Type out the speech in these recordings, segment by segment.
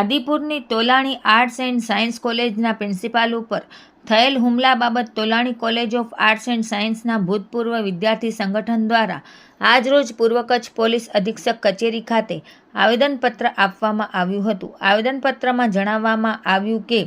આદિપુરની Tolani arts and science કોલેજના principal ઉપર થયેલ હુમલા બાબત Tolani college of arts and સાયન્સના ભૂતપૂર્વ વિદ્યાર્થી સંગઠન દ્વારા આજરોજ પૂર્વ કચ્છ પોલીસ અધિક્ષક કચેરી ખાતે આવેદનપત્ર આપવામાં આવ્યું હતું। આવેદનપત્રમાં જણાવવામાં આવ્યું કે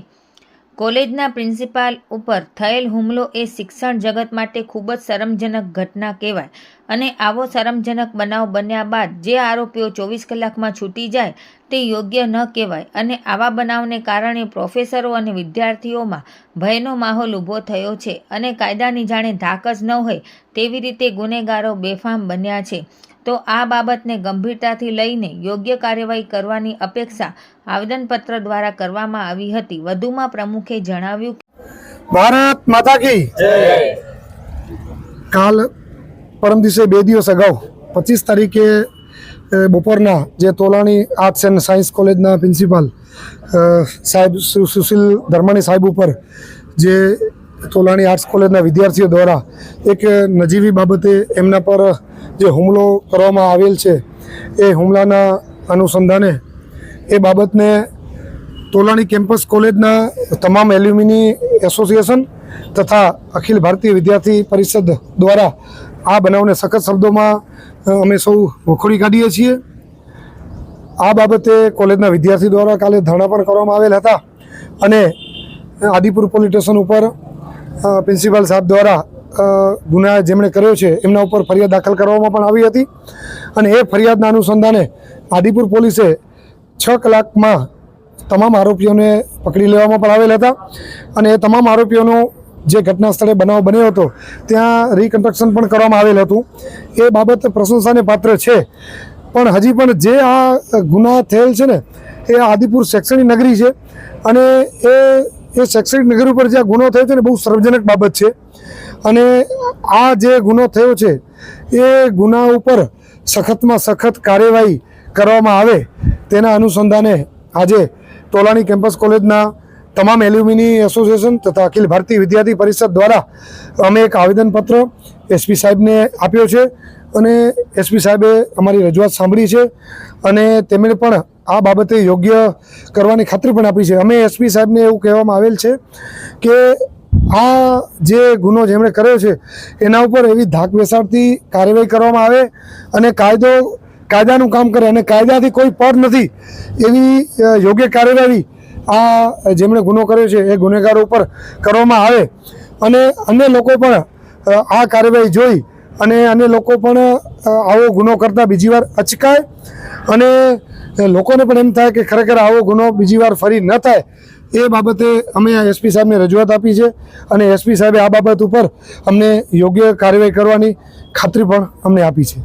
કોલેજના પ્રિન્સિપાલ ઉપર થયેલ હુમલો એ શિક્ષણ જગત માટે ખૂબ જ શરમજનક ઘટના કહેવાય અને આવો શરમજનક બનાવ બન્યા બાદ જે આરોપીઓ 24 કલાકમાં છૂટી જાય તે યોગ્ય ન કહેવાય અને આવા બનાવને કારણે પ્રોફેસરો અને વિદ્યાર્થીઓમાં ભયનો માહોલ ઊભો થયો છે અને કાયદાની જાણે ધાક જ ન હોય તેવી રીતે ગુનેગારો બેફામ બન્યા છે। તો આ બાબતને ગંભીરતાથી લઈને યોગ્ય કાર્યવાહી કરવાની અપેક્ષા આવેદનપત્ર દ્વારા કરવામાં આવી હતી। વધુમાં પ્રમુખે જણાવ્યું ભારત માતા કી જય। કાલ પરમ દિવસે 2 દિવસ અગાઉ 25 તારીખે બપોરના જે તોલાણી આર્ટ્સ એન્ડ સાયન્સ કોલેજના પ્રિન્સિપાલ સાહેબ સુશીલ ધર્માણી સાહેબ ઉપર જે તોલાણી આર્ટ્સ કોલેજના વિદ્યાર્થીઓ દ્વારા એક નજીવી બાબતે એમના પર જે હુમલો કરવામાં આવેલ છે એ હુમલાના અનુસંધાને એ બાબતને તોલાણી કેમ્પસ કોલેજના તમામ એલ્યુમિની એસોસિએશન તથા અખિલ ભારતીય વિદ્યાર્થી પરિષદ દ્વારા આ બનાવને સખત શબ્દોમાં અમે સૌ વખોડી કાઢીએ છીએ। આ બાબતે કોલેજના વિદ્યાર્થી દ્વારા કાલે ધરણા પણ કરવામાં આવેલ હતા અને આદિપુર પોલીસ સ્ટેશન ઉપર પ્રિન્સિપાલ સાહેબ દ્વારા ગુના જેમણે કર્યો છે એમના ઉપર ફરિયાદ દાખલ કરવામાં પણ આવી હતી અને એ ફરિયાદના અનુસંધાને આદિપુર પોલીસે 6 કલાકમાં તમામ આરોપીઓને પકડી લેવામાં પણ આવેલ હતા અને એ તમામ આરોપીઓનો જે ઘટના સ્થળે બનાવ બન્યો હતો ત્યાં રિકન્સ્ટ્રક્શન પણ કરવામાં આવેલ હતું। એ બાબત પ્રશંસાને પાત્ર છે, પણ હજી પણ જે આ ગુના થયેલ છે ને એ આદિપુર શૈક્ષણિક નગરી છે અને એ શૈક્ષણિક નગરી ઉપર જે ગુનો થયો છે ને બહુ શરમજનક બાબત છે અને આ જે ગુનો થયો છે એ ગુના ઉપર સખતમાં સખત કાર્યવાહી કરવામાં આવે તેના અનુસંધાને આજે તોલાણી કેમ્પસ કોલેજના તમામ એલ્યુમિની એસોસિએશન તથા અખિલ ભારતીય વિદ્યાર્થી પરિષદ દ્વારા અમે એક આવેદનપત્ર એસપી સાહેબને આપ્યો છે અને એસપી સાહેબે અમારી રજૂઆત સાંભળી છે અને તેમણે પણ આ બાબતે યોગ્ય કરવાની ખાતરી પણ આપી છે। અમે એસપી સાહેબને એવું કહેવામાં આવેલ છે કે આ જે ગુનો જેમણે કર્યો છે એના ઉપર એવી ધાક બેસાડતી કાર્યવાહી કરવામાં આવે અને કાયદાનું કામ કરે અને કાયદાથી કોઈ પર નથી એવી યોગ્ય કાર્યવાહી આ જેમણે ગુનો કર્યો છે એ ગુનેગારો ઉપર કરવામાં આવે અને અન્ય લોકો પણ આ કાર્યવાહી જોઈ અને અન્ય લોકો પણ આવો ગુનો કરતા બીજી વાર અચકાય અને લોકોને પણ એમ થાય કે ખરેખર આવો ગુનો બીજી વાર ફરી ન થાય એ બાબતે અમે આ એસપી સાહેબને રજૂઆત આપી છે અને એસપી સાહેબે આ બાબત ઉપર અમને યોગ્ય કાર્યવાહી કરવાની ખાતરી પણ અમને આપી છે।